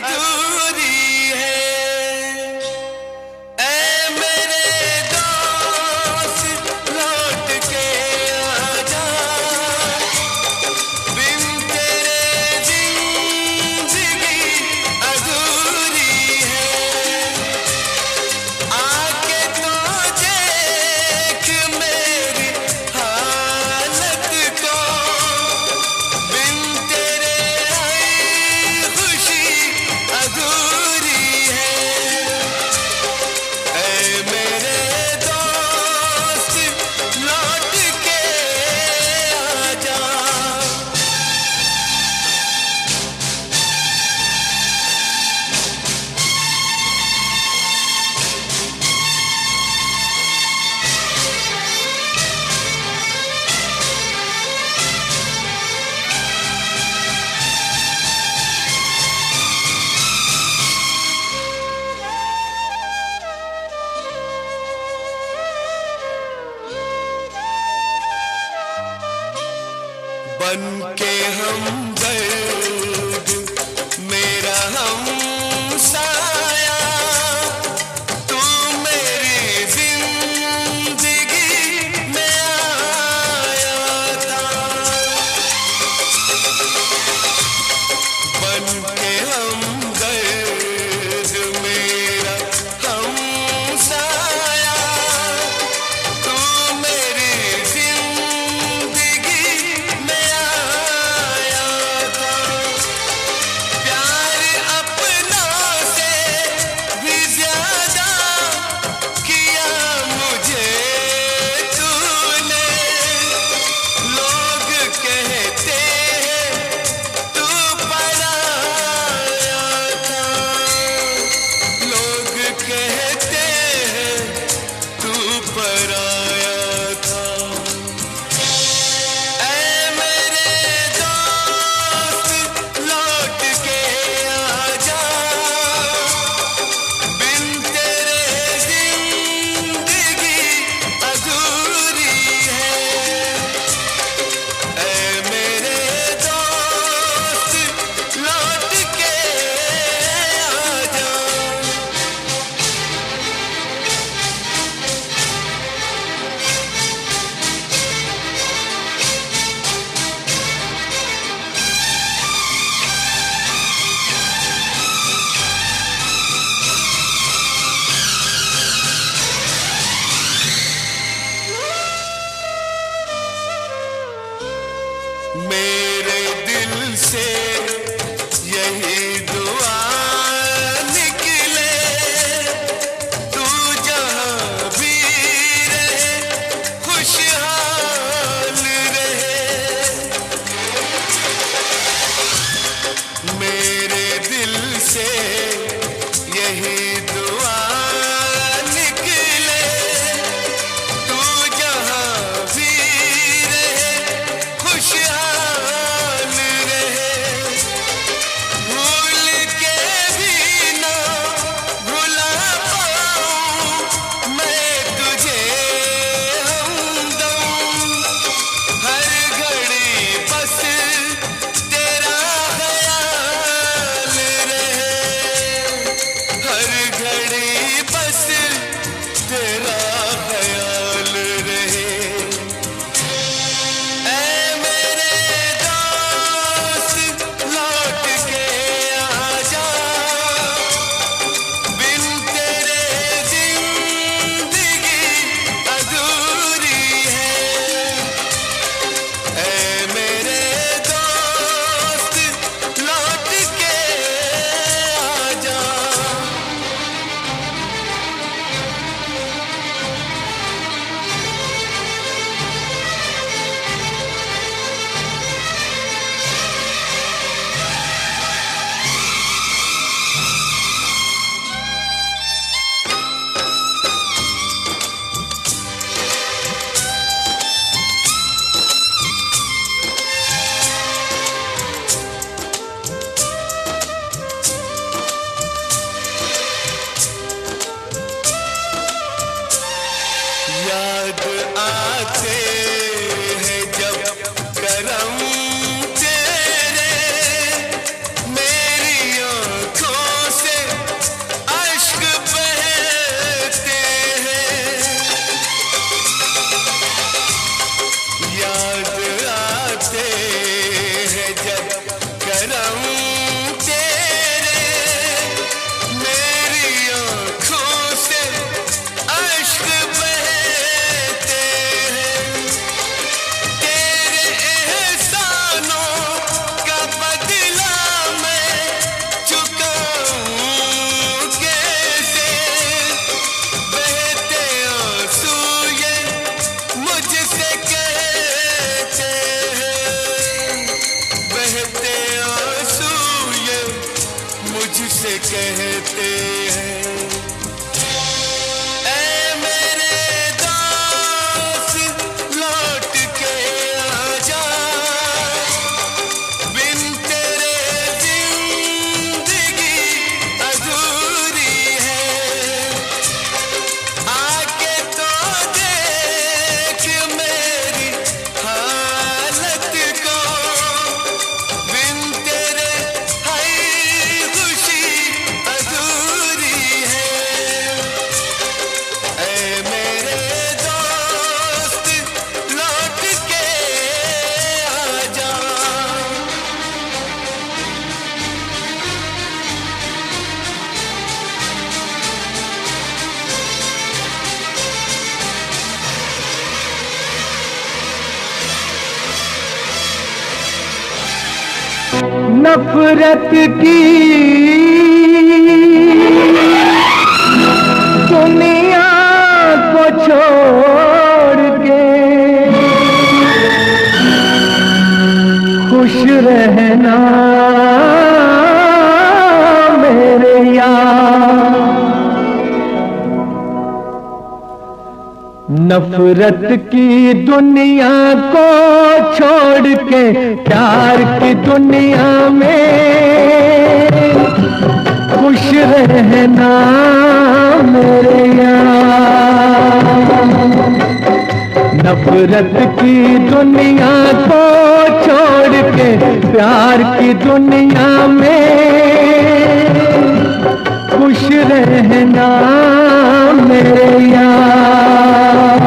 अधूरी है। ऐ मेरे दोस्त लौट के आजा, बिन तेरे जिंदगी अधूरी है। आके तो देख मेरी हालत को, बिन तेरे आई खुशी कहते हैं ऐ मेरे दोस्त लौट के आजा, बिन तेरे जिंदगी अधूरी है। आके तो देख मेरी हालत को, बिन तेरे हर खुशी अधूरी है। ऐ मेरे दोस्त लौट के आजा। नफरत की दुनिया को छोड़ के खुश रहना मेरे यार। नफरत की दुनिया को छोड़ के प्यार की दुनिया में खुश रहना मेरे यार। नफरत की दुनिया को छोड़ के प्यार की दुनिया में खुश रहना मेरे यार।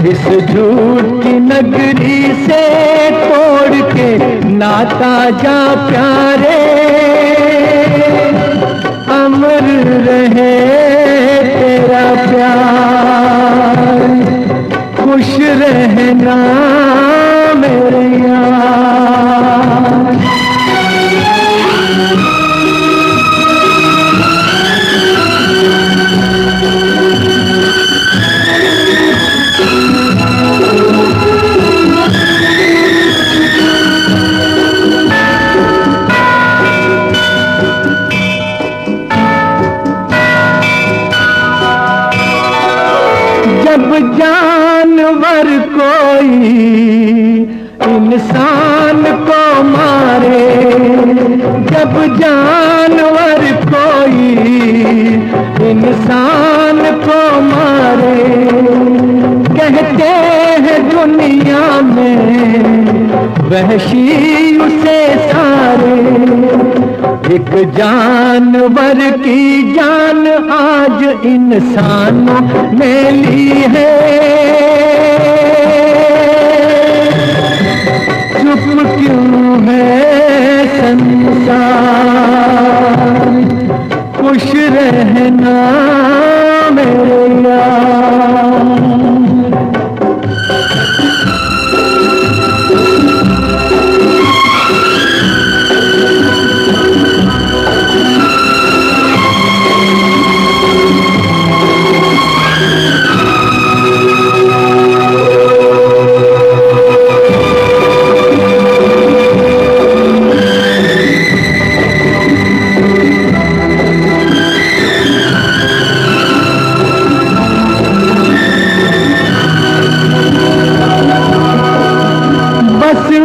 इस झूठ की नगरी से तोड़ के नाता जा प्यारे, अमर रहे तेरा प्यार। खुश रहना मेरे यार। जब जानवर कोई इंसान को मारे, जब जानवर कोई इंसान को मारे, कहते हैं दुनिया में वहशी उसे सारे। एक जानवर की जान आज इंसानों ने ली है, चुप क्यों है संसार। खुश रहना मेरे यार।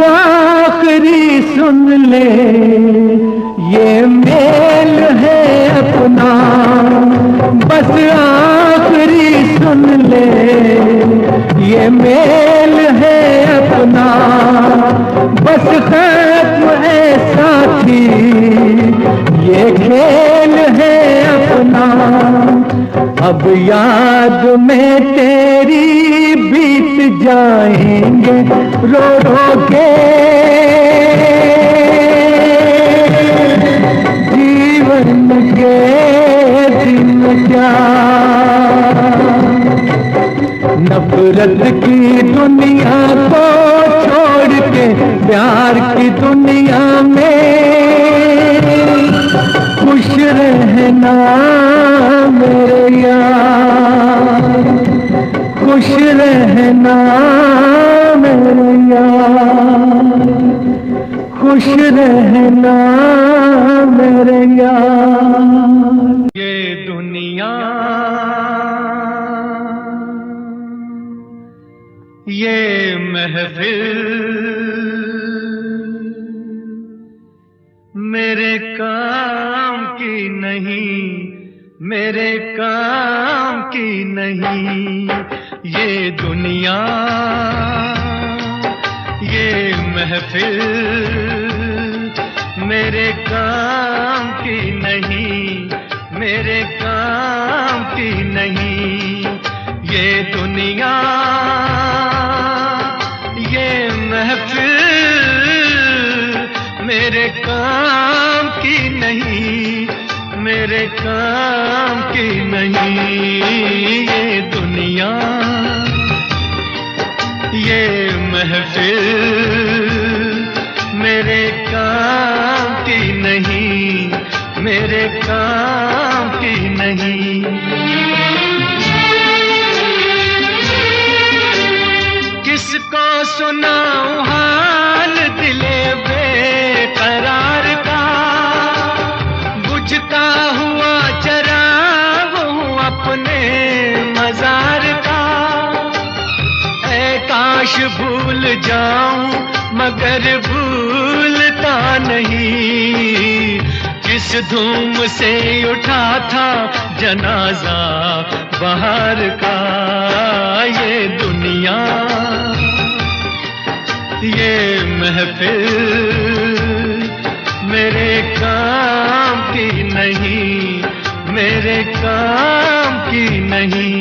आखिरी सुन ले ये मेल है अपना, बस आखिरी सुन ले ये मेल है अपना। बस खत्म है साथी ये खेल है अपना। अब याद में तेरी बीत जाएंगे रो रो के, जीवन के दिन क्या। नफरत की दुनिया को छोड़ के प्यार की दुनिया में खुश रहना मेरे यार। खुश रहना मेरे यार। खुश रहना मेरे करेंगे। ये दुनिया, ये महफिल मेरे काम की नहीं, मेरे काम की नहीं। ये दुनिया, ये महफिल मेरे काम की नहीं, मेरे काम की नहीं। ये दुनिया, ये महफिल मेरे काम की नहीं, मेरे काम की नहीं। ये दुनिया, ये महफिल मेरे काम की नहीं, मेरे काम की नहीं। किसको सुनाऊं हाल दिले बेकरार का, बुझता हुआ चराग हूँ अपने मजार का। ऐ काश भूल जाऊं मगर भूलता नहीं, जिस धूम से उठा था जनाजा बहार का। ये दुनिया, ये महफिल मेरे काम की नहीं, मेरे काम की नहीं।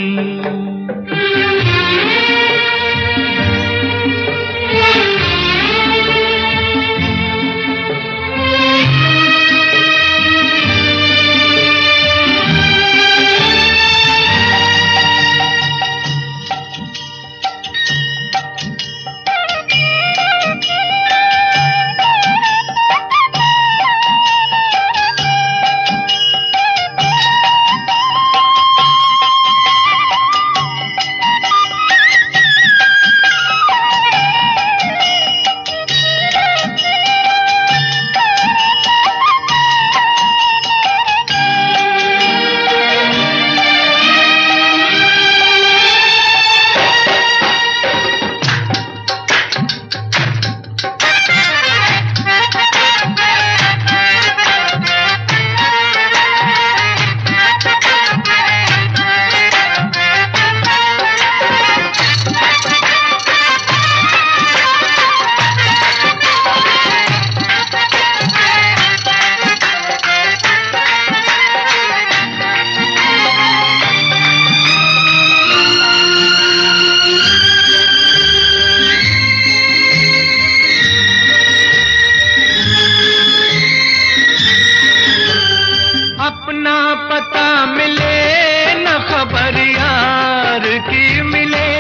पता मिले न खबर यार की मिले,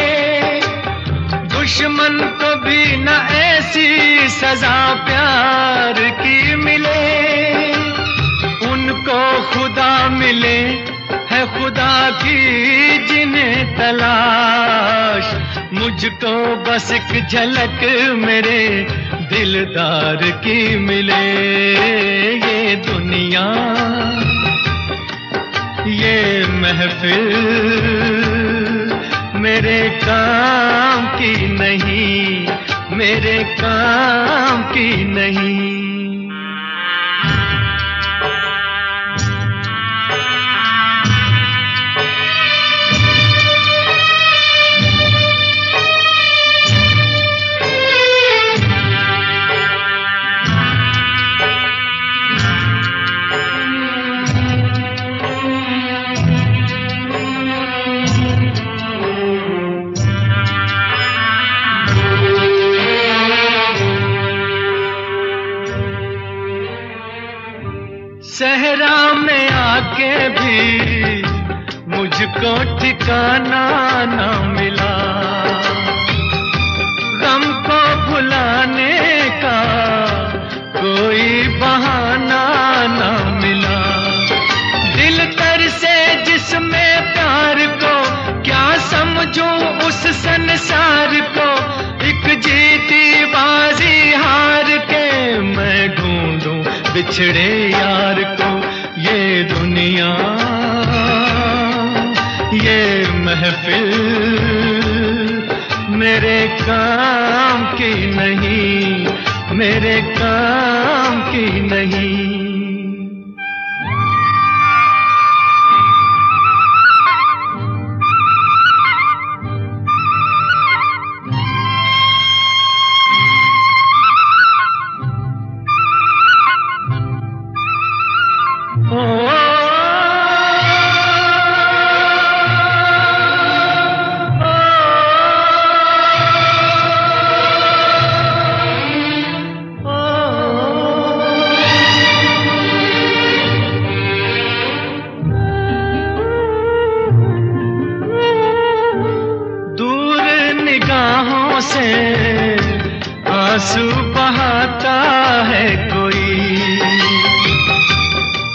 दुश्मन को भी न ऐसी सजा प्यार की मिले। उनको खुदा मिले है खुदा की जिन्हें तलाश, मुझको बस एक झलक मेरे दिलदार की मिले। ये दुनिया, ये महफिल मेरे काम की नहीं, मेरे काम की नहीं। सहरा में आके भी मुझको ठिकाना न मिला, गम को भुलाने का कोई बहाना न मिला। दिल तर से जिसमें प्यार को क्या समझूं उस संसार को, एक जीती बाजी हार के मैं ढूंढूं बिछड़े यार को ये दुनिया, ये महफिल मेरे काम की नहीं, मेरे काम की नहीं। से आंसू बहाता है कोई,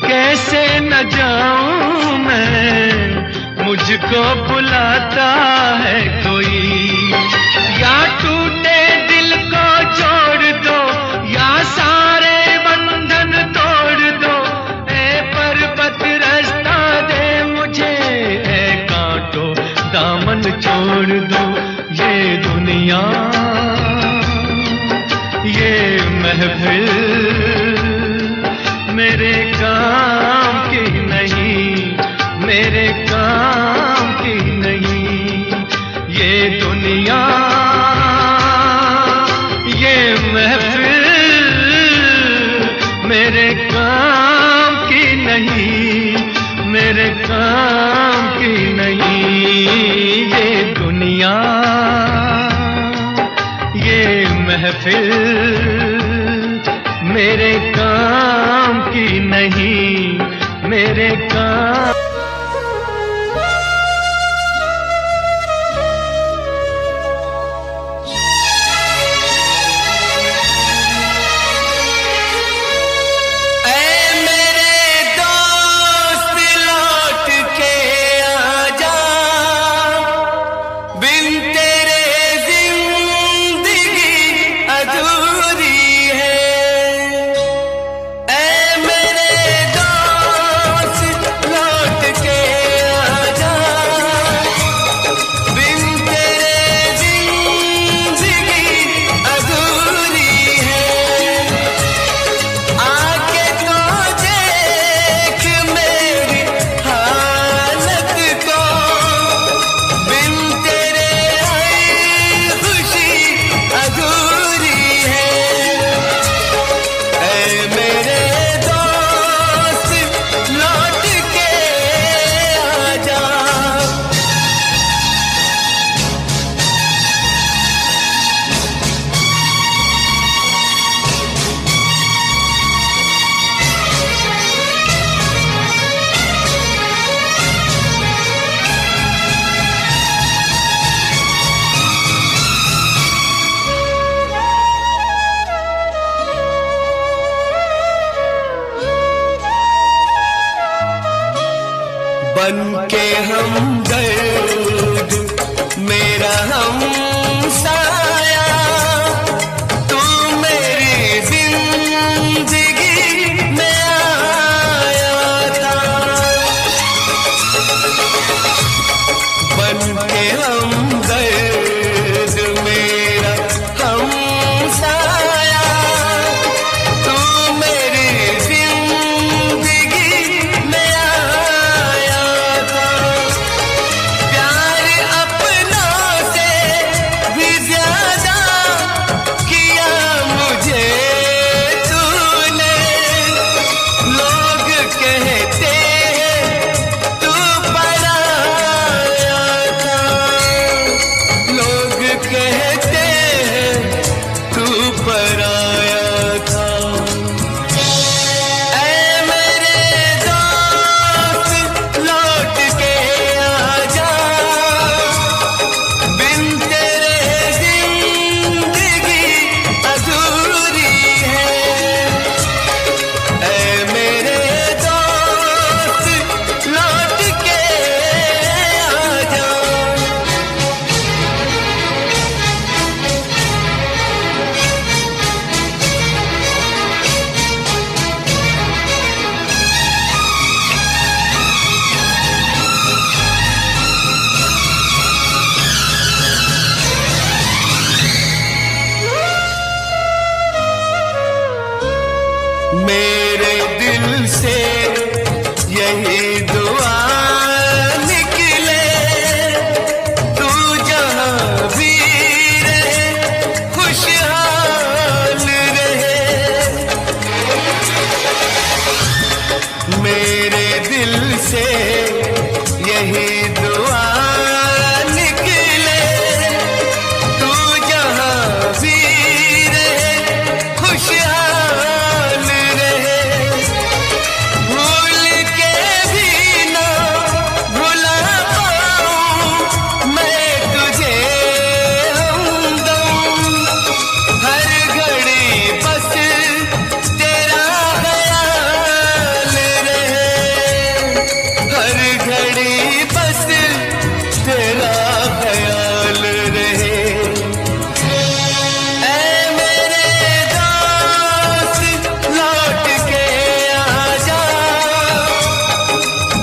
कैसे न जाऊं मैं, मुझको बुलाता है कोई। या टूटे दिल को जोड़ दो, या सारे बंधन तोड़ दो, ए पर्वत रास्ता दे मुझे, ए कांटो दामन छोड़ दो। ये दुनिया, ये महफिल मेरे काम की नहीं, मेरे काम की नहीं। ये दुनिया, ये महफिल मेरे काम की नहीं, मेरे काम की नहीं। ये दुनिया, ये महफिल मेरे काम की नहीं, मेरे काम। बन के हमदर्द मेरा हमसाया, तू मेरी जिंदगी में आया था। बन के हमदर्द मेरा हमसाया, तू मेरी जिंदगी में आया था। प्यार अपनों से भी मेरे दिल से यही दुआ निकले, तू जहाँ भी रहे खुशहाल रहे, भूल के भी ना भुला पाऊं मैं तुझे हमदम, हर घड़ी बस तेरा ख्याल रहे, हर घड़ी बस तेरा ख्याल रहे। ऐ मेरे दोस्त लौट के आजा,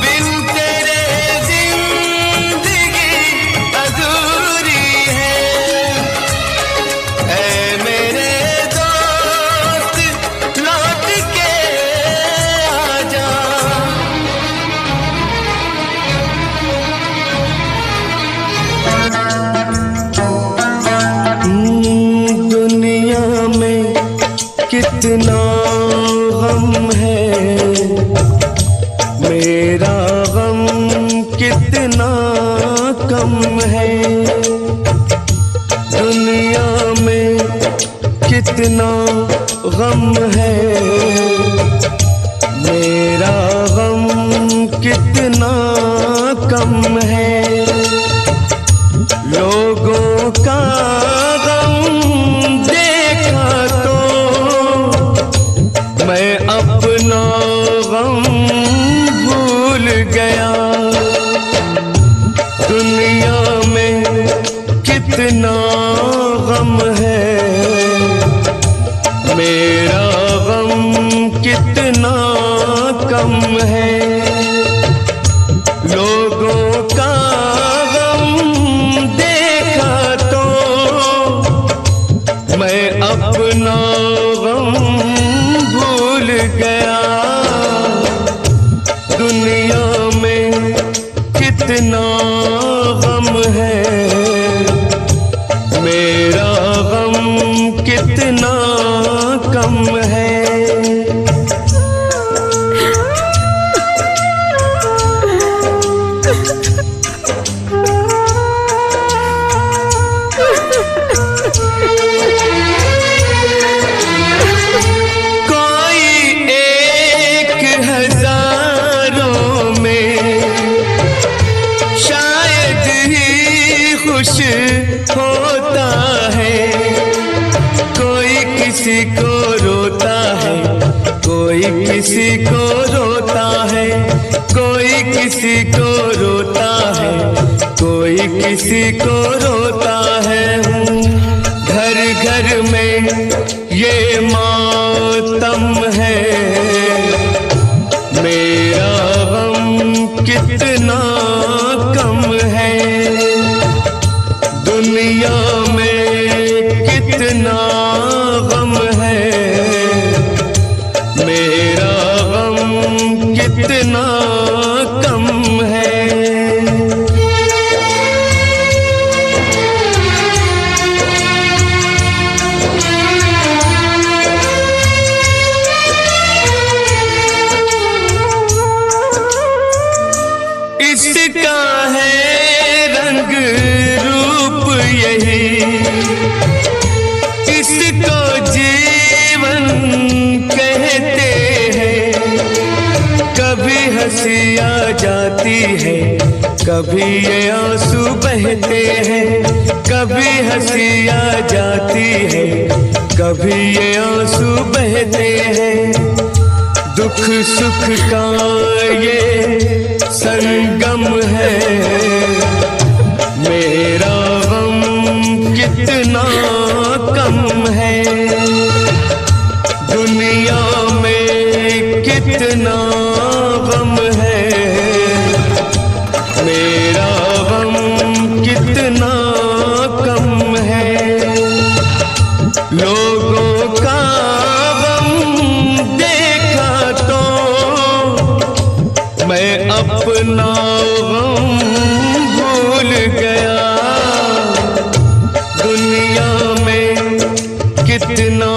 बिन तेरे जिंदगी अधूरी है। ऐ मेरे दोस्त लौट के आजा। दुनिया में कितना गम है, मेरा गम कितना कम है। दुनिया में कितना गम है, मेरा गम कितना कम है। लोगों का गम देखा तो मैं अपना गम भूल गया। दुनिया में कितना गम है, मेरा गम कितना कम है। लोगों का गम देखा तो मैं अपना गम भूल गया। दुनिया में कितना गम है, मेरा गम कितना कम है। कोई एक हजारों में शायद ही खुश होता है। कोई किसी को रोता है, कोई किसी को रोता है, कोई किसी को रोता है, कोई किसी को रोता है। घर घर में ये मातम है, मेरा गम कितना कम है। दुनिया में कितना गम है, मेरा गम कितना कम है। इसका है रंग रूप यही, इसको जीवन कहते हैं। कभी हंसी आ जाती है, कभी ये आंसू बहते हैं। कभी हंसी आ जाती है, कभी ये आंसू बहते हैं। दुख सुख का ये संगम है, मेरा गम कितना कम है। दुनिया में कितना गम है, मेरा गम कितना कम है। लोगों का गम देखा तो मैं अपना गम भूल गया। दुनिया में कितना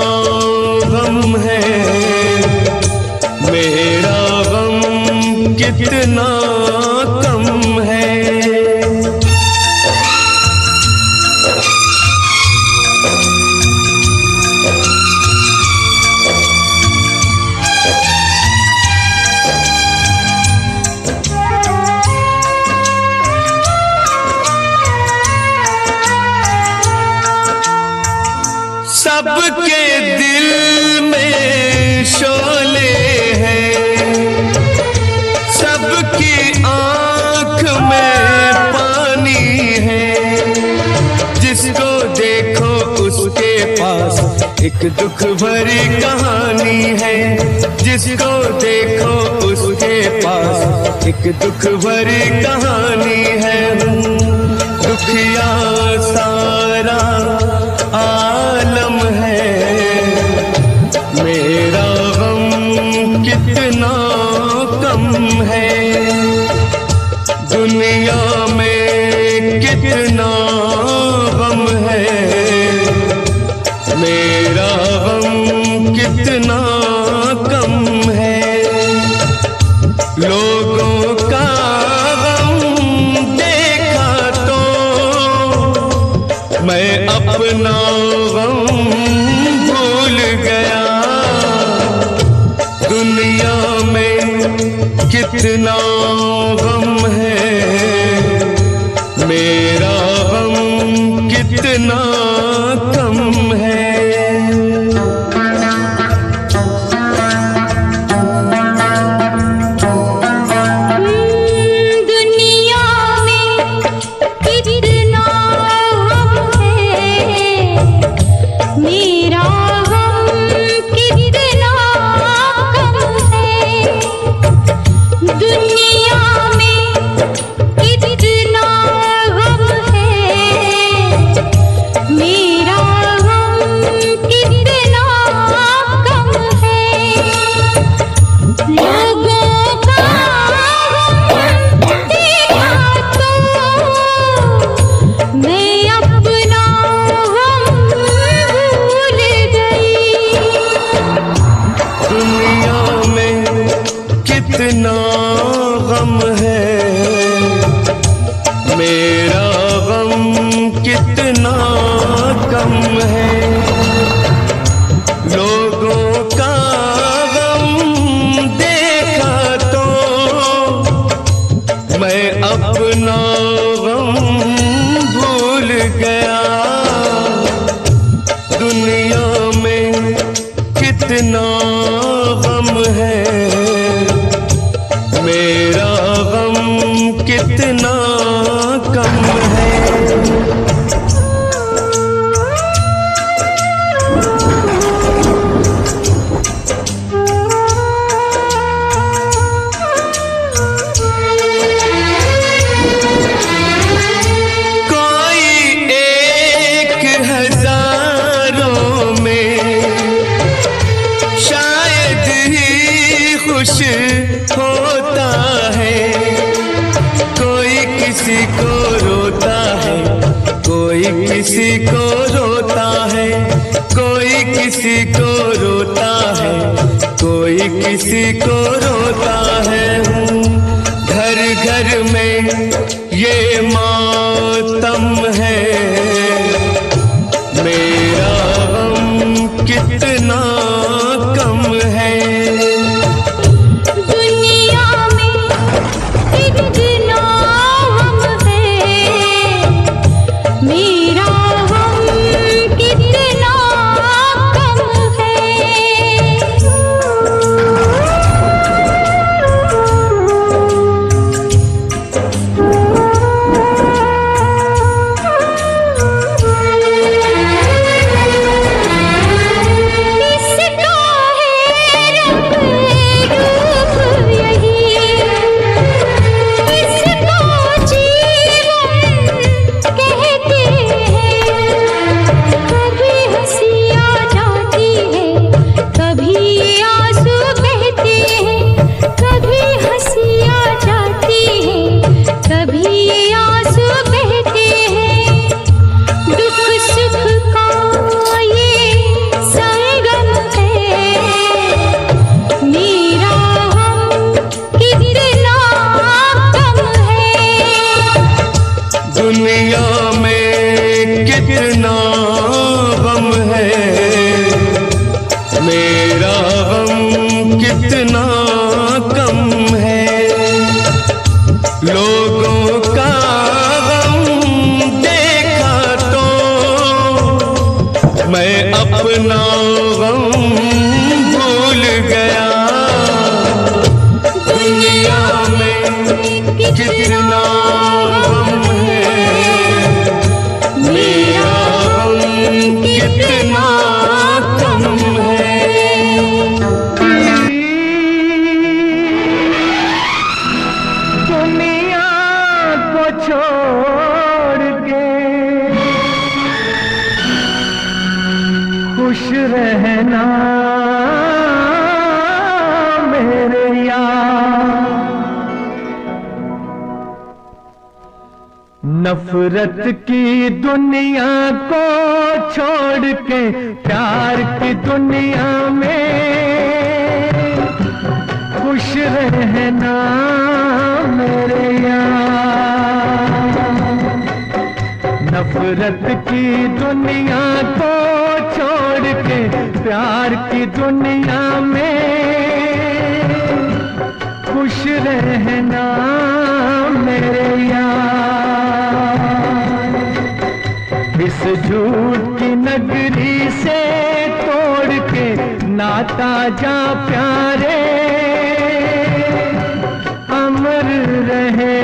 गम है, मेरा गम कितना कम है। सबके दिल में शोले हैं, सबकी आंख में पानी है। जिसको देखो उसके पास एक दुख भरी कहानी है। जिसको देखो उसके पास एक दुख भरी कहानी है। दुखिया सारा आलम है, मेरा गम कितना कम है। दुनिया में कितना गम है, मेरा गम कितना कम है। लोगों का गम देखा तो मैं अपना गम भूल गया। दुनिया में कितना गम है, मेरा गम कितना कम है। कितना गम है, मेरा गम कितना कम है। लोगों का गम देखा तो मैं अपना गम भूल गया। दुनिया में कितना गम है, मेरा गम कितना कम है। कोई एक हजारों में शायद ही खुश होता है। कोई किसी को रोता है, कोई किसी को रोता है। कोई किसी को रोता है, कोई किसी को रोता है। घर घर में ये मातम है, मेरा गम कितना कम है। लोगों का गम देखा तो मैं अपना गम भूल गया। दुनिया में कितना गम है, मेरा गम कितना कम है। दुनिया को छोड़ के खुश रहना मेरे यार। नफरत की दुनिया को छोड़ के प्यार की दुनिया में खुश रहना मेरे यार। नफरत की दुनिया को छोड़ के प्यार की दुनिया में खुश रहना मेरे यार। इस झूठ की नगरी से तोड़ के नाता जा प्यारे, अमर रहे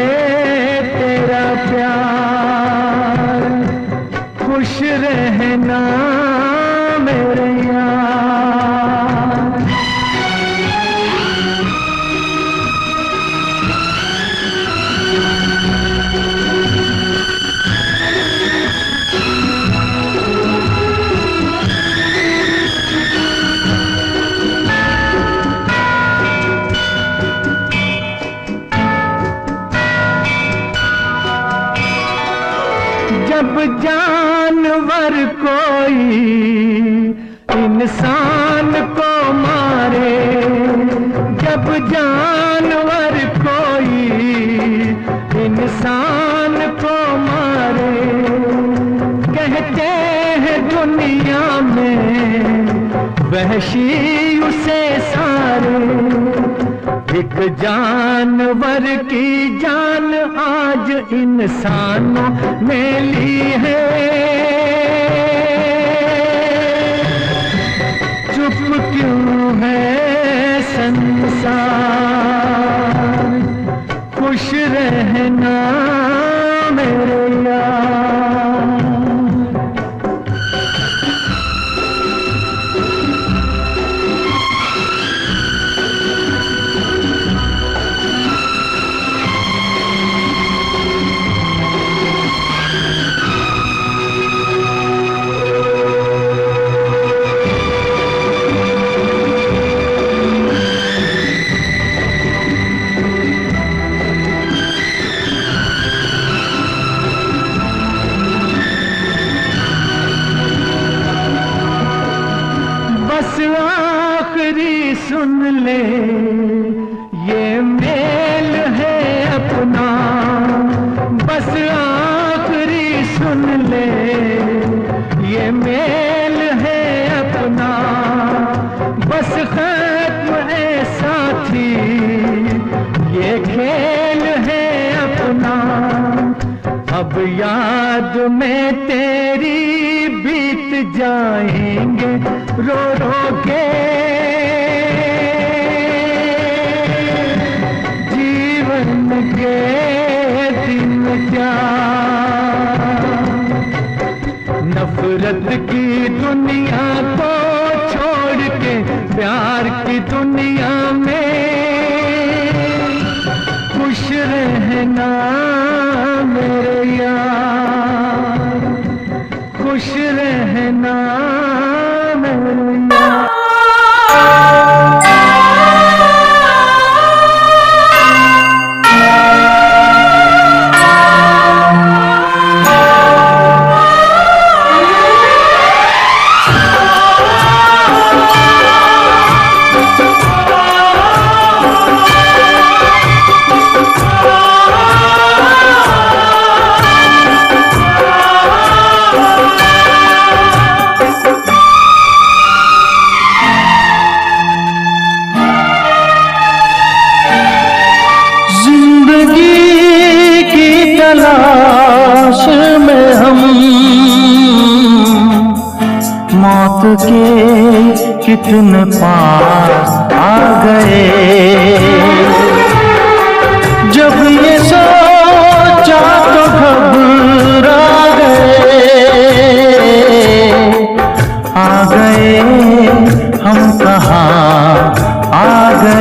तेरा प्यार। खुश रहना मेरे यार। जब जानवर कोई इंसान को मारे, जब जानवर कोई इंसान को मारे, कहते हैं दुनिया में वहशी उसे सारे। एक जानवर की जान आज इंसानों ने ली है, चुप क्यों है संसार। खुश रहना मेरे यार। बस आखिरी सुन ले ये मेल है अपना, बस आखिरी सुन ले ये मेल है अपना। बस खत्म है साथी ये खेल है अपना। अब याद में तेरी बीत जाएंगे रो रो के, जीवन के दिन क्या। नफरत की दुनिया को छोड़ के प्यार की दुनिया में खुश रहना मेरे यार। खुश रहना मेरे यार। के कितने पास आ गए। जब ये सोचा तो घबरा गए हम कहाँ आ गए।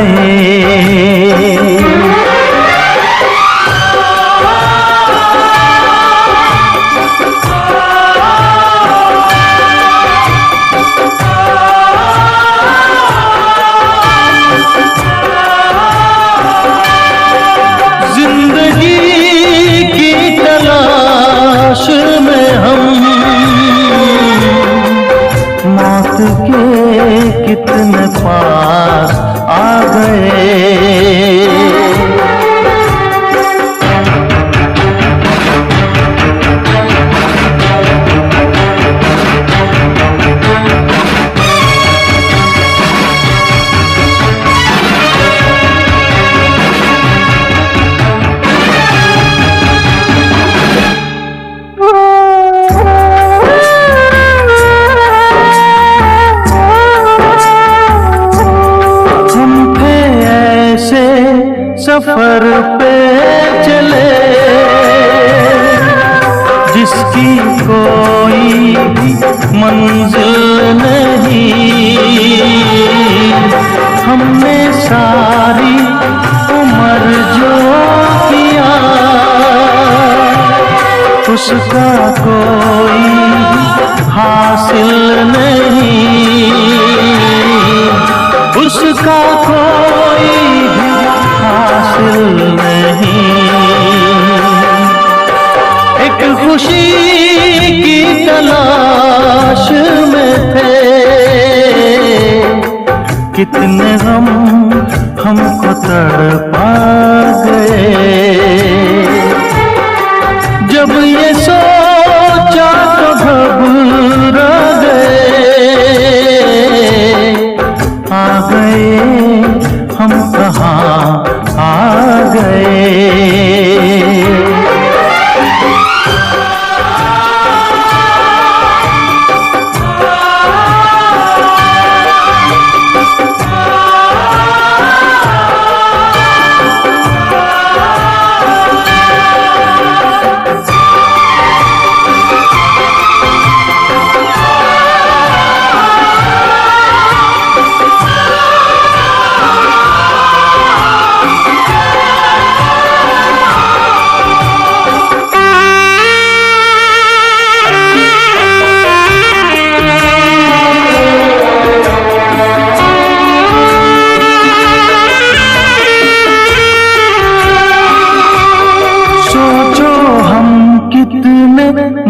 के कितने पास आ गए। सफर पे चले जिसकी कोई मंजिल नहीं। हमने सारी उम्र जो किया उसका कोई हासिल नहीं। उसका कोई हासिल नहीं। एक खुशी की तलाश में थे कितने गम हमको तड़पा गए। जब ये सोचा तो घबरा गए हम कहाँ आ गए।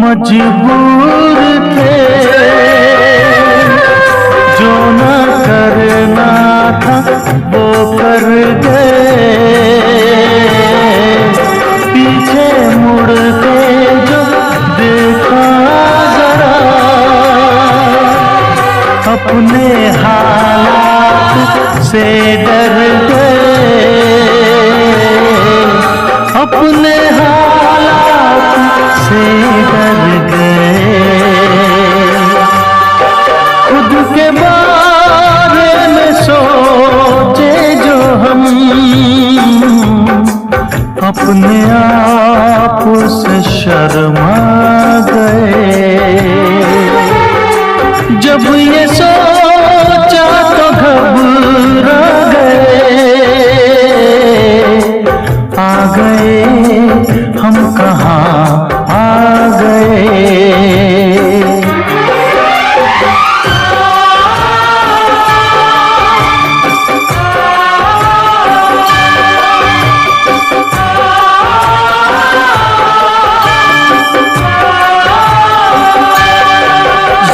मजबूर थे जो न करना था वो कर गए। पीछे मुड़ के जो देखा जरा अपने हालात से डर गए। अपने हालात से डर गए। खुद के बारे में सोचे जो हम अपने आप से शर्मा गए। जब ये सोचा तो घबरा गए हम कहाँ आ गए।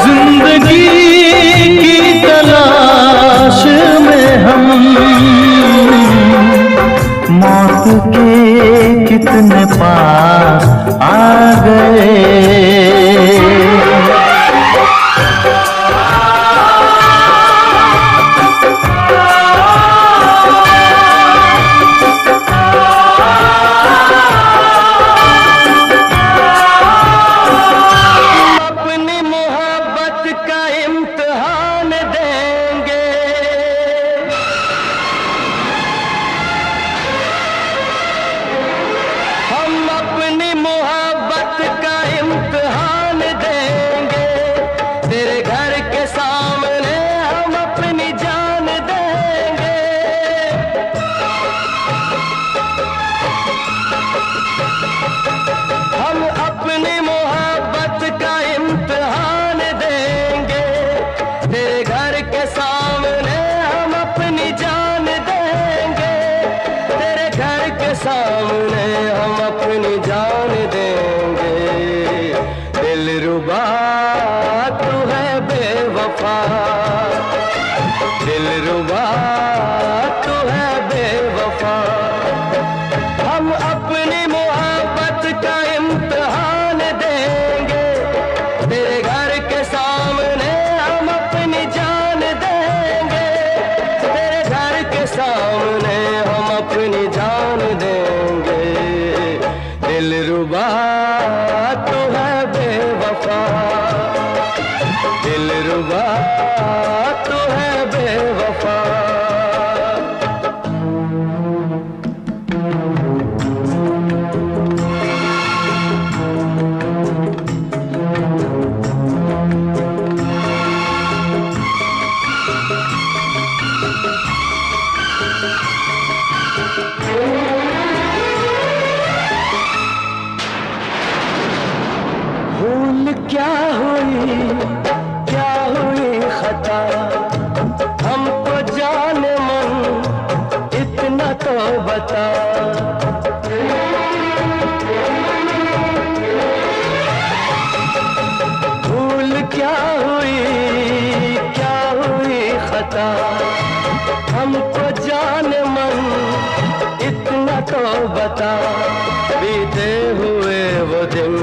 जिंदगी की तलाश में हम मौत के कितने पास आ गए। अपनी मोहब्बत का इम्तिहान सामने हम अपनी जान देंगे। दिलरुबा तू है बेवफा, दिलरुबा तू है बेवफा। हम अपनी मोहब्बत का इम्तिहान देंगे, तेरे घर के सामने हम अपनी जान देंगे। तेरे घर के सामने हम अपनी जान देंगे। दिलरुबा तू है बेवफा, दिलरुबा तू है बेवफा। भूल क्या हुई खता, हमको जाने मन इतना तो बता। भूल क्या हुई खता, हमको जाने मन इतना तो बता। बीते हुए वो दिन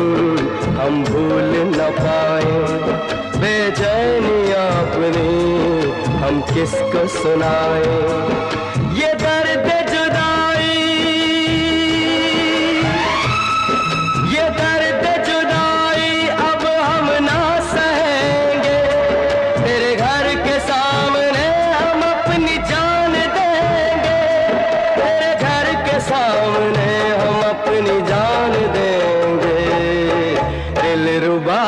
हम भूल न पाए, बेचैनियां अपनी हम किसको सुनाए। ये दर्द जुदाई, ये दर्द जुदाई अब हम ना सहेंगे। तेरे घर के सामने हम अपनी जान देंगे। तेरे घर के सामने हम अपनी जान देंगे। दिलरुबा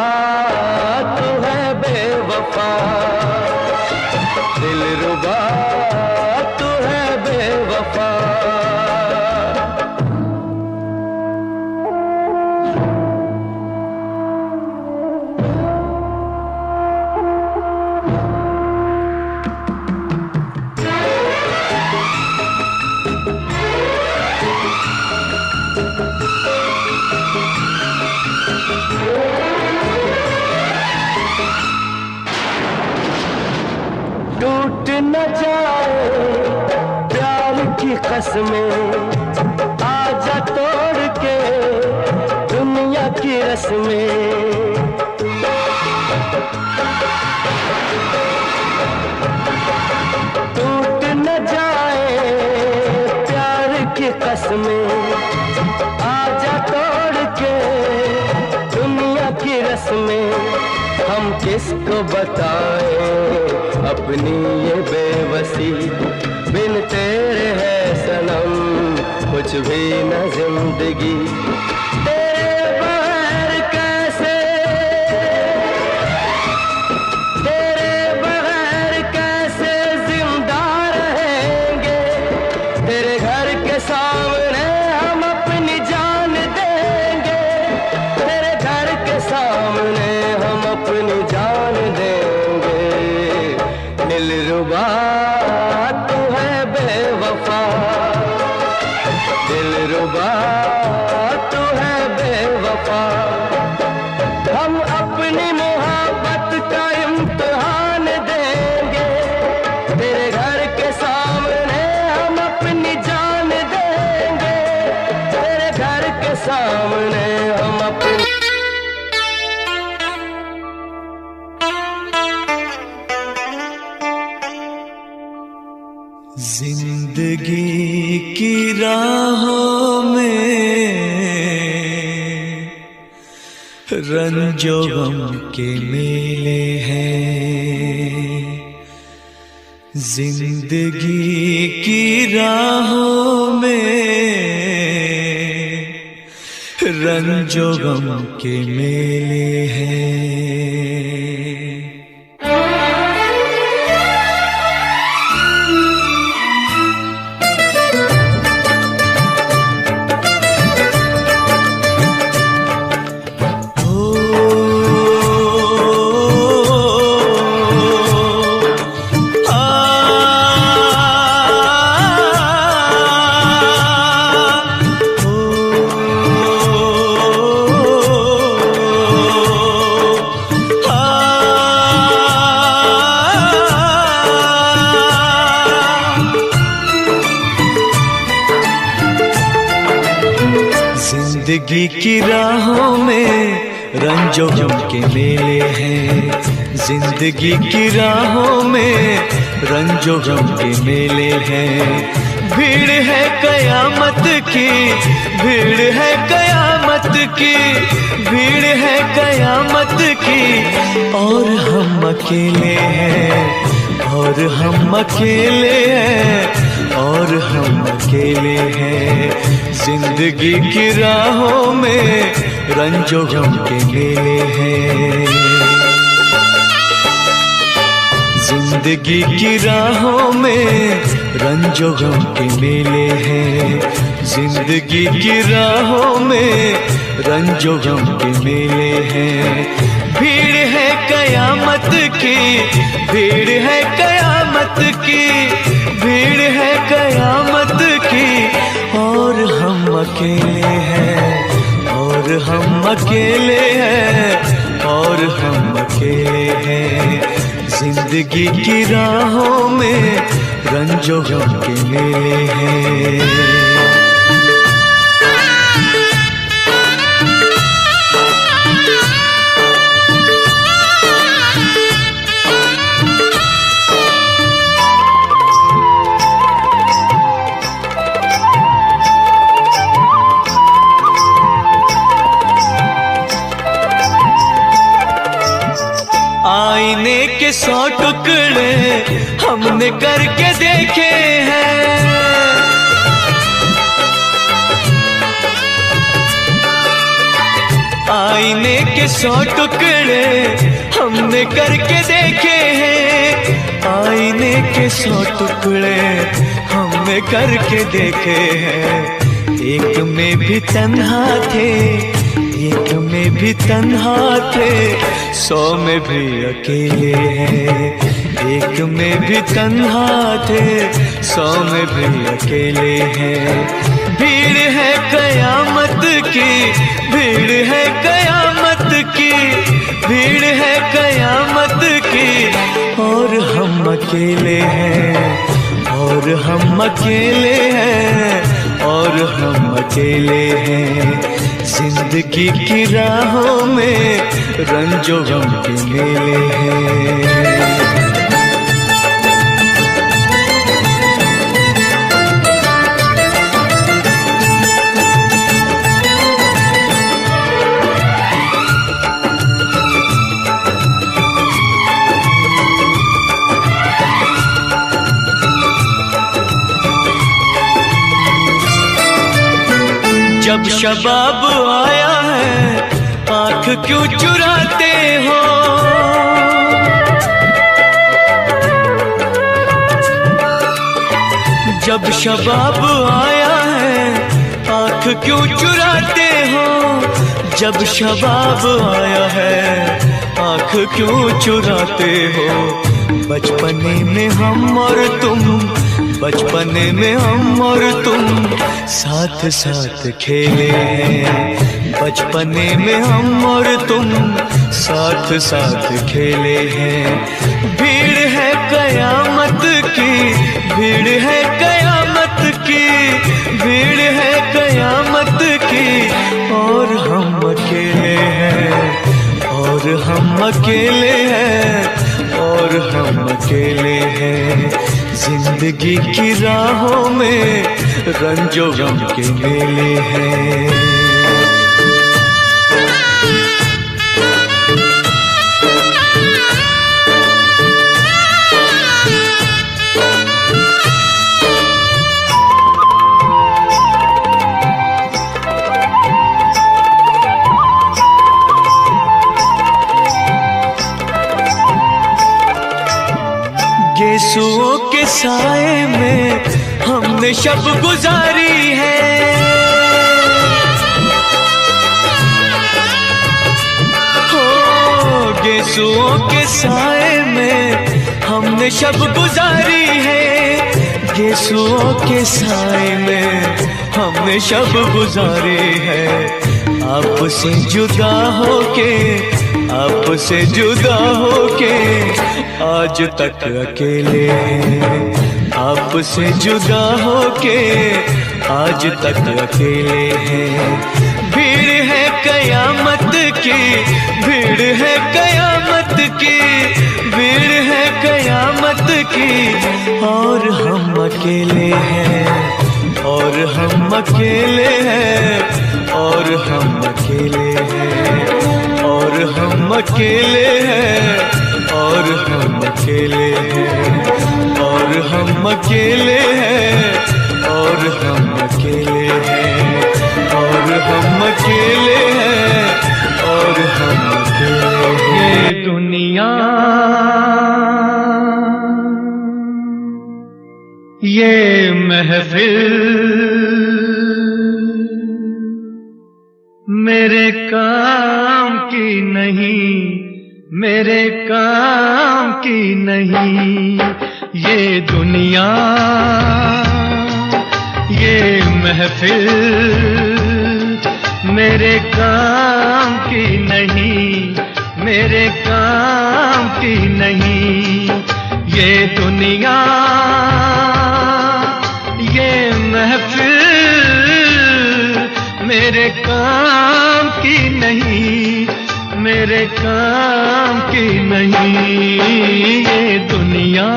तू है बेवफा, दिलरुबा तू है बेवफा। टूट न जाए प्यार की कसमें, आजा तोड़ के दुनिया की रस्में। टूट न जाए प्यार की कसमें, आजा तोड़ के दुनिया की रस्में। हम किसको बताएं अपनी ये बेबसी, बिन तेरे है सनम कुछ भी न जिंदगी। तेरे बगैर कैसे, तेरे बगैर कैसे जिंदा रहेंगे। तेरे घर के सामने हम अपनी जान देंगे। तेरे घर के सामने हम अपनी जान देंगे। दिलरुबा तू है बेवफा, दिलरुबा तू है बेवफा। हम अपनी मोहब्बत का इम्तिहान देंगे। तेरे घर के सामने हम अपनी जान देंगे। तेरे घर के सामने हम अपनी जिंदगी की राहों में रंजो गम के मेले हैं। जिंदगी की राहों में रंजो गम के मेले हैं। जिंदगी की राहों में रंजो गम के मेले हैं, जिंदगी की राहों में रंजो गम के मेले हैं। भीड़ है कयामत की, भीड़ है कयामत की, भीड़ है कयामत की, और हम अकेले हैं, और हम अकेले हैं, और हम अकेले हैं। जिंदगी की राहों में रंजो गम के मेले हैं, जिंदगी की राहों में रंजो गम के मेले हैं, जिंदगी की राहों में रंजो गम के मेले हैं। भीड़ है कयामत की, भीड़ है कयामत की, भीड़ है कयामत की, और हम अकेले हैं, और हम अकेले हैं, और हम अकेले हैं। जिंदगी की राहों में रंजो गम के मेले हैं। आईने के 100 टुकड़े हमने करके देखे हैं, आईने के 100 टुकड़े हमने करके देखे हैं, आईने के 100 टुकड़े हमने करके देखे हैं। एक में भी तन्हा थे, एक में भी तन्हा थे, 100 में भी अकेले हैं। एक में भी तन्हा थे, 100 में भी अकेले हैं। भीड़ है कयामत की, भीड़ है कयामत की, भीड़ है कयामत की, और हम अकेले हैं, और हम अकेले हैं, और हम अकेले हैं। जिंदगी की राहों में रंजो गम के मेले हैं। जब शबाब आया है आँख क्यों चुराते हो, जब शबाब आया है आँख क्यों चुराते हो, जब शबाब आया है आँख क्यों चुराते हो। बचपने में हम और तुम, बचपने में हम और तुम साथ साथ खेले हैं, बचपने में हम और तुम साथ साथ खेले हैं। भीड़ है कयामत की, भीड़ है कयामत की, भीड़ है कयामत की, और हम अकेले हैं, और हम अकेले हैं, और हम अकेले हैं। जिंदगी की राहों में रंजो गम के मेले हैं। गेसुओं के साए में हमने शब गुजारी है, हो गेसुओं के साए में हमने शब गुजारी है, गेसुओं के साए में हमने शब गुजारी है। आपसे जुदा होके, आपसे जुदा होके आज तक अकेले हैं, आपसे जुदा होके आज तक अकेले हैं। भीड़ है कयामत की, भीड़ है कयामत की, भीड़ है कयामत की, और हम अकेले हैं, और हम अकेले हैं, और हम अकेले हैं, और हम अकेले हैं, और हम अकेले हैं, और हम अकेले हैं, और हम अकेले हैं, और हम अकेले हैं, और हम अकेले हैं। ये दुनिया, ये महफिल मेरे काम की नहीं, मेरे काम की नहीं। ये दुनिया, ये महफिल मेरे काम की नहीं, मेरे काम की नहीं। ये दुनिया, ये महफिल मेरे काम की नहीं, मेरे काम की नहीं। ये दुनिया,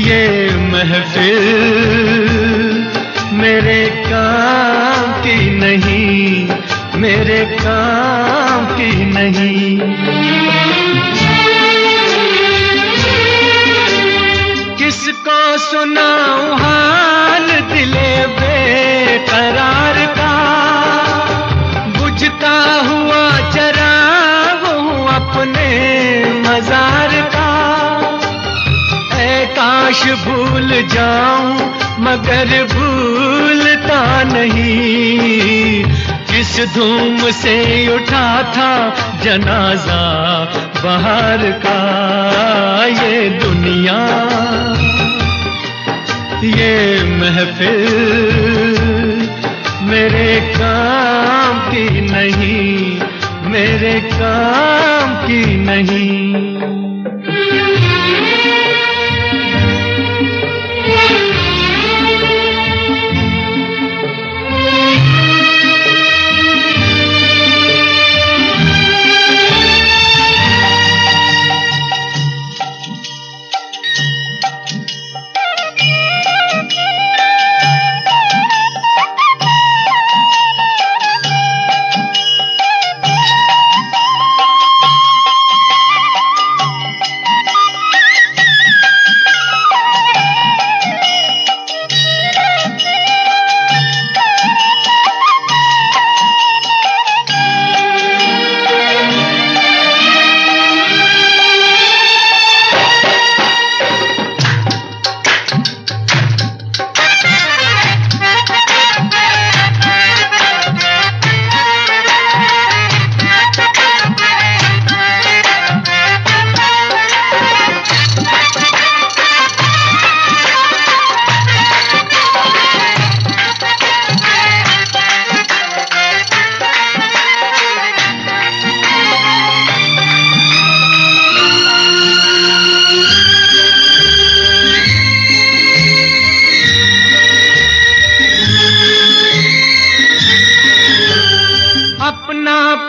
ये महफिल मेरे काम की नहीं, मेरे काम की नहीं। किसको सुनाऊं हाल दिले बेकरार का, बुझता हुआ चराग हूँ अपने मजार का। ऐ काश भूल जाऊं मगर भूलता नहीं, जिस धूम से उठा था जनाजा बाहर का। ये दुनिया, ये महफिल मेरे काम की नहीं, मेरे काम की नहीं।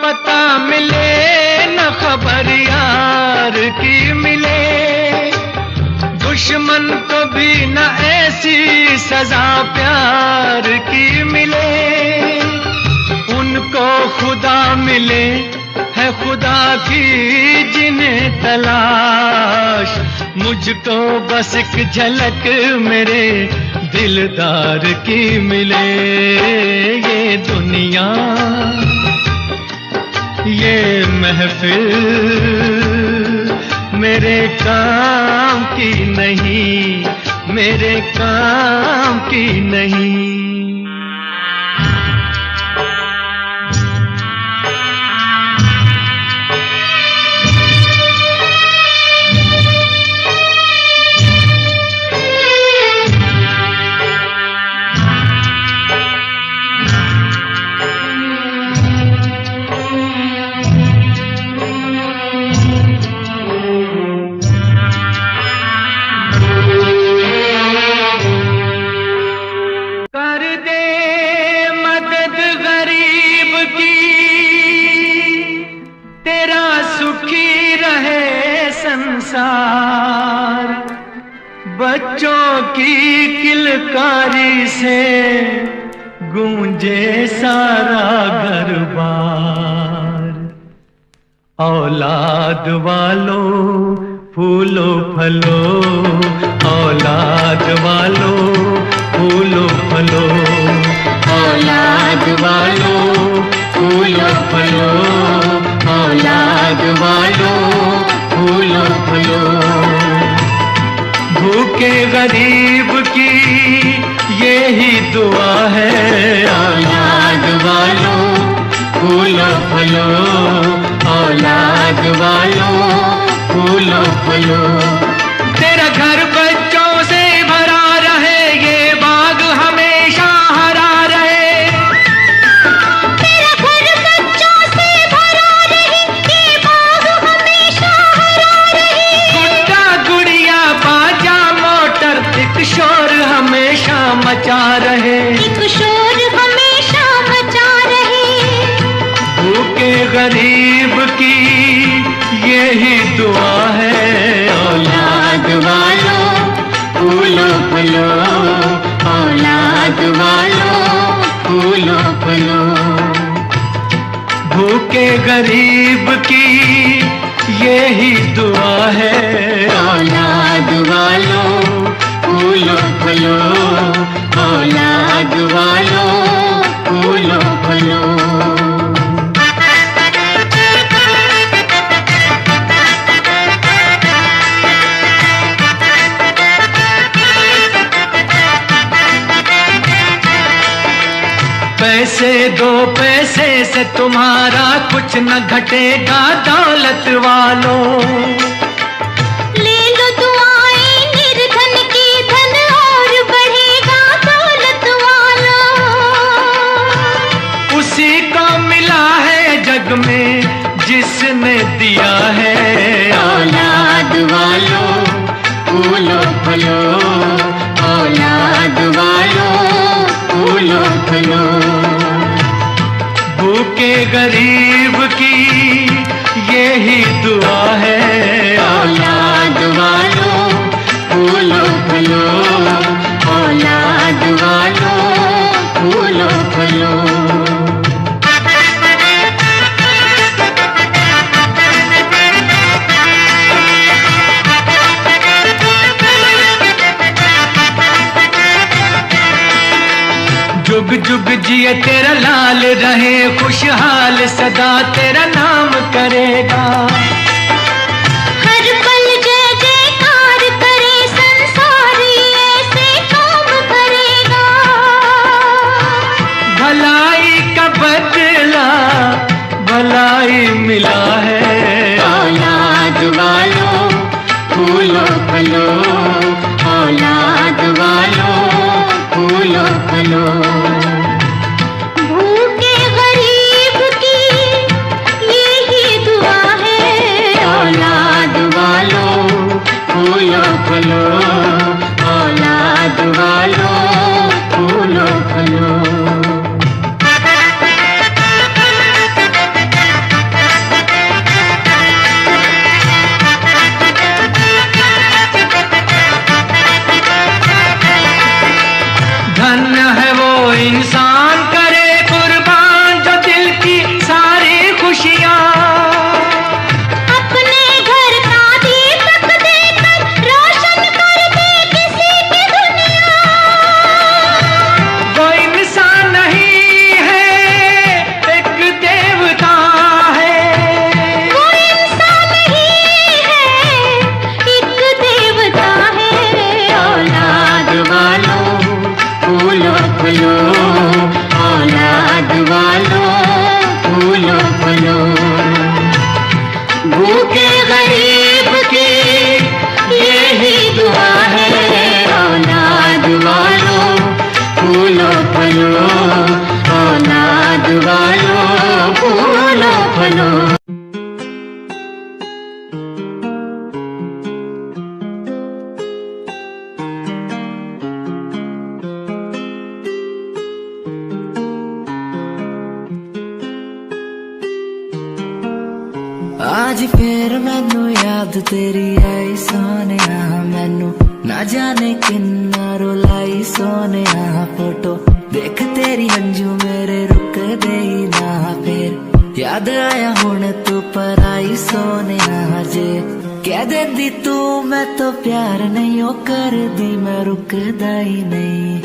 पता मिले न खबर यार की मिले, दुश्मन को भी न ऐसी सजा प्यार की मिले। उनको खुदा मिले है खुदा की जिन्हें तलाश, मुझको बस एक झलक मेरे दिलदार की मिले। ये दुनिया, ये महफिल मेरे काम की नहीं, मेरे काम की नहीं। की किलकारी से गूंजे सारा घर बार। औलाद वालों फूलो फलो, औलाद वालों फूलो फलो, औलाद वालों फूलो फलो, औलाद वालों फूलो फलो। भूखे गरीब की यही दुआ है, औलाद वालों फूलो फलो, औलाद वालों फूलो फलो। तेरा घर बच्चों से भरा रहे, ये बाग हमेशा हरा रहे। तेरा घर बच्चों से भरा रहे, ये बाग हमेशा हरा रहे। गुड्डा गुड़िया बाजा मोटर एक शोर हमेशा मचा रहे, एक शोर हमेशा मचा रहे। भूखे गरीब की यही दुआ है, औलाद वालों फूलो फलो, औलाद वालों फूलो फलो। भूखे गरीब की यही दुआ है, औलाद वालों फूलो फलो, औलाद वालों फूलो फलो। पैसे दो पैसे से तुम्हारा कुछ न घटेगा दौलत वालों। ले लो दुआएं निर्धन की, धन और बढ़ेगा दौलत वालों। उसी को मिला है जग में जिसने दिया है, औलाद वालों फूलो फलो, औलाद वालों फूलो फलो। भूखे गरीब की यही दुआ है, औलाद वालों फूलो फलो, औलाद वालों फूलो फलो। जुग जुग जिए तेरा लाल रहे, खुशहाल सदा तेरा नाम करेगा। हर पल जय जयकार करे, संसार ऐसे काम करेगा। भलाई का बदला भलाई मिला है, औलाद वालों फूलो फलो, औलाद वालों फूलो फलो। भूखे गरीब की यही दुआ है, औलाद वालों फूलो फलो, औलाद वालों फूलो फलो। धन्य है वो इंसान करे कुर्बान जो दिल की सारी खुशियाँ। अपने घर का दीपक देकर रोशन कर दे किसी की दुनिया। वो इंसान नहीं है एक देवता है, वो इंसान ही है, एक देवता है। औलाद वालों फूलो फलो, औलाद वालों फूलो फलो। भूखे गरीब की यही दुआ है, औलाद वालों फूलो फलो, औलाद वालों फूलो फलो। आज फिर मैनू याद तेरी आई सोनिया, मैनू ना जाने किन्ना रुलाई सोने फोटो देख तेरी अंजू मेरे रुक दे ना फिर याद आया हुण तू पर आई सोने जे कह देंदी तू मैं तो प्यार नहीं ओ कर दी मैं रुकदा ही नहीं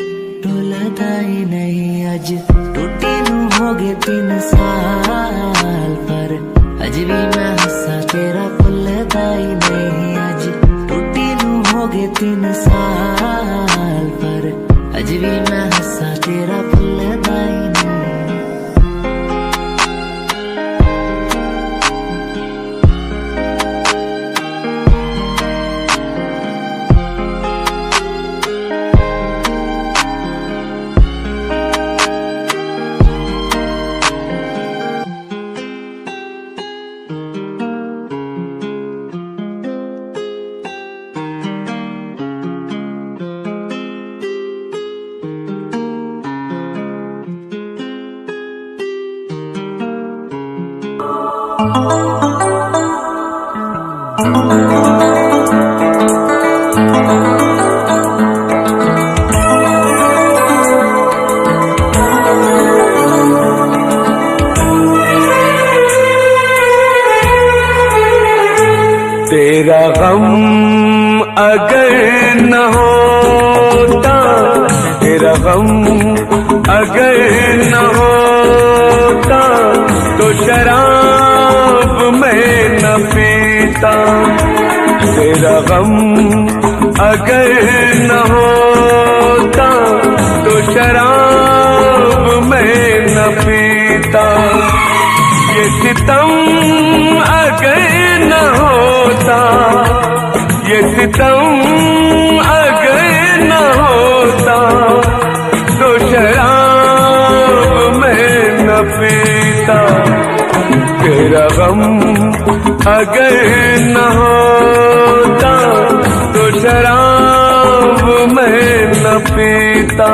रुलदा ही नहीं अज टूटी नू हो गए 3 साल पर अज भी मैं हंसा तेरा भुलदा ही नहीं अज टूटी नू हो गए 3 साल पर अज भी मैं हंसा तेरा भुलदा ही नहीं तेरा गम अगर न होता, तेरा गम अगर न होता तो शराब मैं न पीता। तेरा गम अगर न होता तो शराब मैं न पीता। ये सितम अगर न होता, ये सितम अगर न होता तो शराब मैं न पीता। तेरा गम अगर न होता तो शराब मैं न पीता।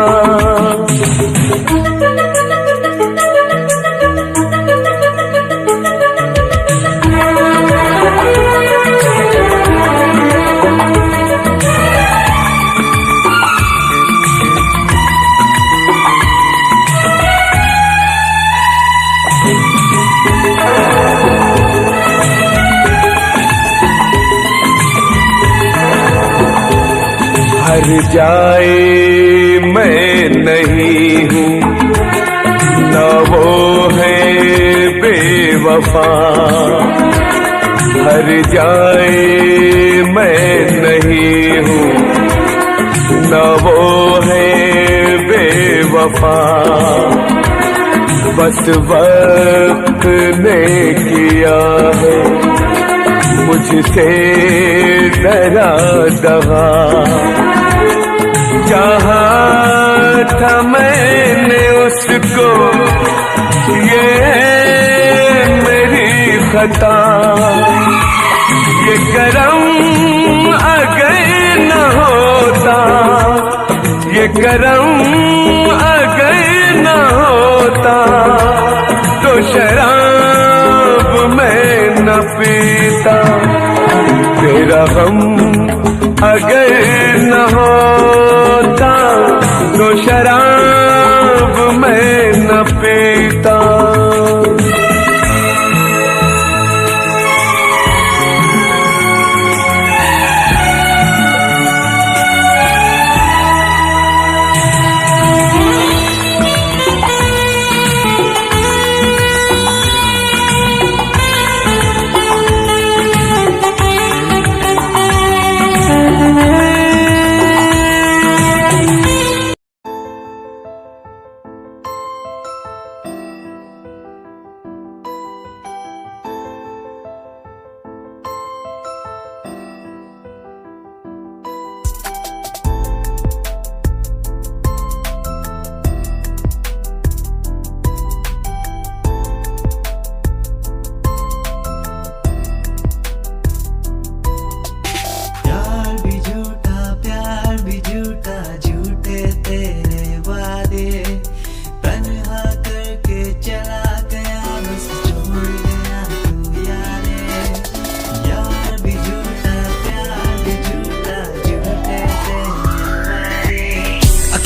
हर जाए मैं नहीं हूँ, न वो है बेवफा। हर जाए मैं नहीं हूँ, न वो है बेवफा। बस वक्त ने किया है मुझसे डरा दगा। चाहा था मैंने उसको, ये मेरी खता। ये करम अगर न होता, ये करम अगर न होता तो शराब मैं न पीता। तेरा गम अगर न होता तो शराब मैं न पीता।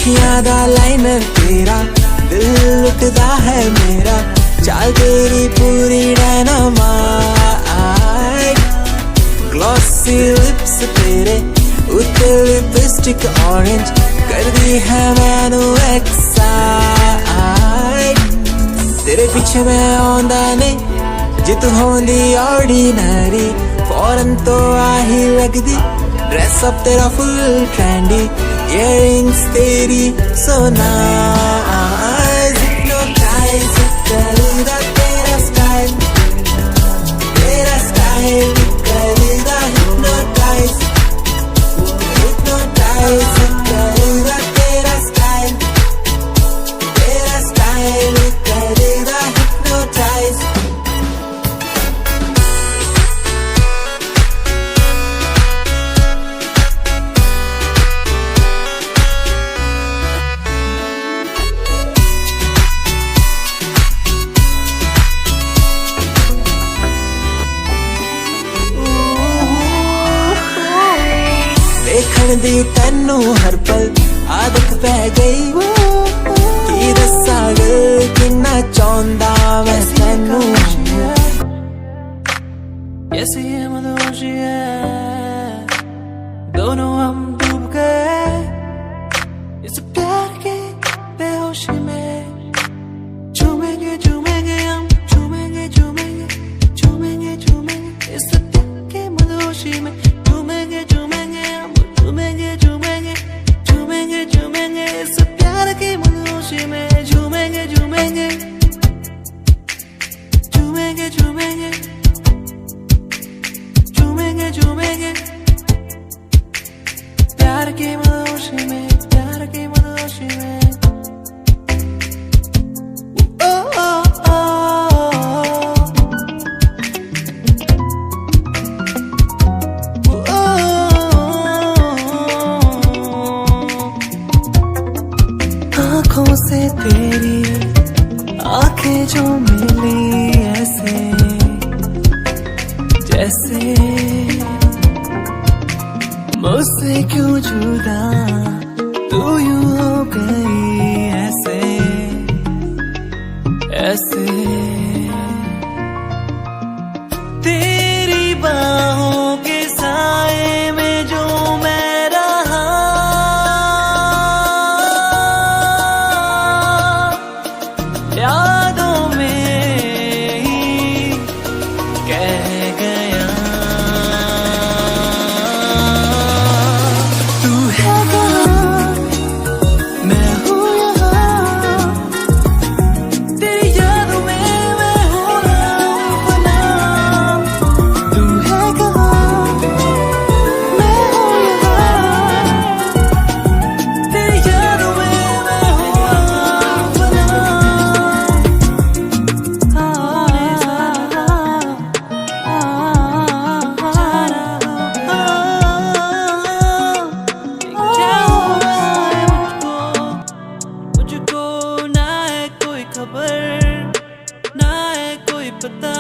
अखियां दा लाइनर तेरा, दिल लुटदा है मेरा, चाल तेरी पूरी डायनामाइट, ग्लॉसी लिप्स तेरे उत्ते लिपस्टिक ऑरेंज, कर दी है मैनू एक्साइट। तेरे पीछे मैं आंदा नहीं, जे तू होंदी ऑर्डिनरी, फौरन तो आही लगदी, ड्रेस अप तेरा फुल ट्रेंडी, इयररिंग्स तेरी so nice, hypnotize करदा तेरा स्टाइल करदा, hypnotize करदा तेरा स्टाइल करदा, hypnotize। देखण दी तैनू हर पल आदत पै गई, की दस्सां गल किन्ना चाहुंदा मैं तैनू। ऐसी है मदहोशी है, दोनों हम डूब गए इस प्यार के बेहोशी में। झूमेंगे झूमेंगे हम, झूमेंगे झूमेंगे झूमेंगे झूमेंगे इस प्यार के मदहोशी में। झूमेंगे झूमेंगे हम, झूमेंगे झूमेंगे झूमेंगे झूमेंगे इस प्यार की मदहोशी में। झूमेंगे झूमेंगे झूमेंगे झूमेंगे झूमेंगे झूमेंगे प्यार की मदहोशी में, प्यार की मदहोशी में। ओ ओ ओ आँखों से तेरी आंखें जो मिली ऐसे जैसे, मुझसे क्यों जुदा तू यूं हो गई ऐसे ऐसे। तेरी बाहों के साए में जो मैं रहा, यादों में ही कह गया। तू है कहाँ, मैं हूँ यहाँ, तेरी यादों में मैं हूँ अपना। तू है कहाँ, मैं हूँ यहाँ, तेरी यादों में मैं हूँ अपना। मुझको ना है कोई खबर, ना है कोई पता,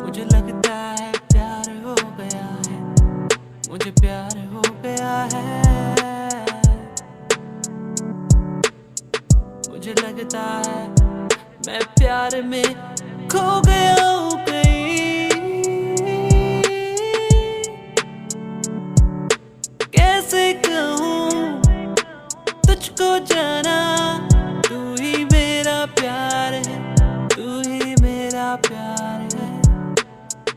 मुझे लगता है प्यार हो गया है, मुझे प्यार हो गया है। मुझे लगता है मैं प्यार में खो गया हूँ कहीं। कैसे कहूँ तुझको जाना, तू ही मेरा प्यार है, तू ही मेरा प्यार है।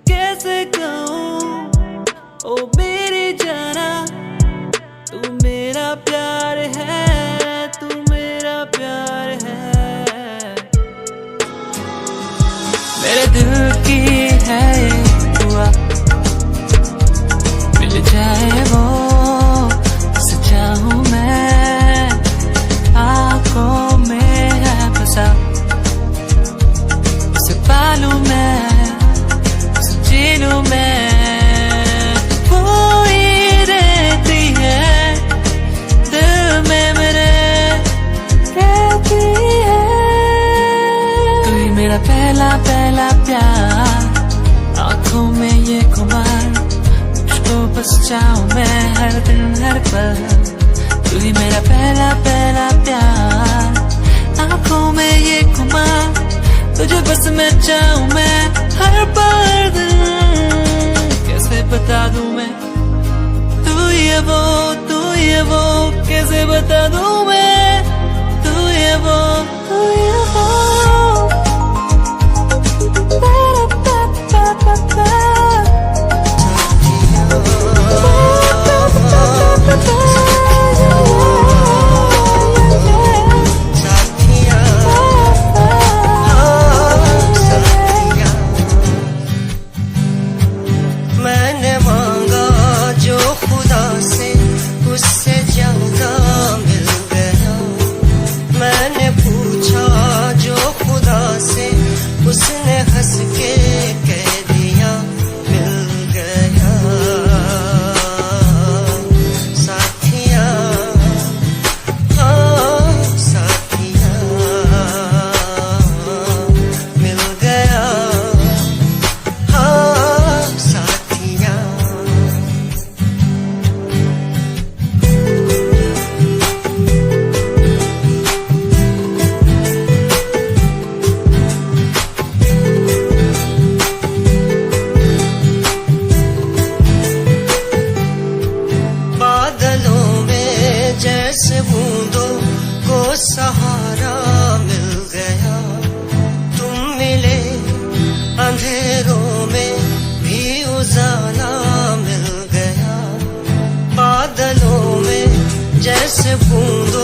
कैसे कहूँ ओ मेरी जाना, तू मेरा प्यार है, तू मेरा प्यार है। मेरे दिल की है ये दुआ, मिल जाए वो सच्चा हूँ मैं, आँखों में है बसा, उसे पालूं मैं, उसे जी लूं मैं। वो ही रहती है दिल में मेरे, रहती है। तू ही मेरा पहला पहला प्यार, आँखों में ये खुमार, तुझको बस चाहूं मैं हर दिन हर पल। तू ही मेरा पहला पहला प्यार, आंखों में ये खुमार, तुझे बस मैं चाहूं मैं हर बार दिन। कैसे बता दूं मैं तू ये वो, कैसे बता दूं मैं तू ये वो, तू ये वो। मैंने मांगा जो खुदा से उससे ज्यादा मिल गया, मैंने पूछा जो खुदा से उसने हंस के कह दिया मिल गया। साथिया हाँ साथिया मिल गया, हाँ साथिया। बादलों में जैसे बूंदों को सहारा मिल गया, तुम मिले अंधेरों में भी उजाला मिल गया। बादलों में जैसे बूंदों